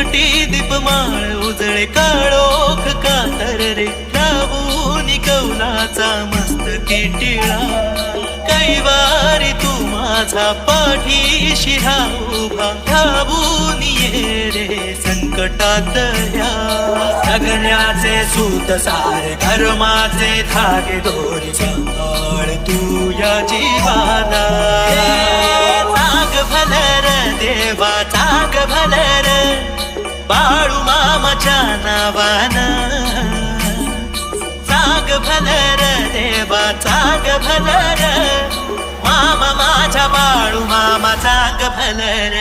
एकटी दीपमाळ उजळे काळोख कातर रे लावून कौलाचा मस्तकी टिळा कैवारी तू माझा पाठीशी उभा धावून ये रे संकटात या जगण्याचे सूत सारे धर्माचे धागे दोरी सांभाळ तू या जीवाला चांग भलर देवा चांग भलर बाळू मामाच्या नावानं चांग भलर देवा चांग भलर मामा माझ्या बाळू मामा चांग भलर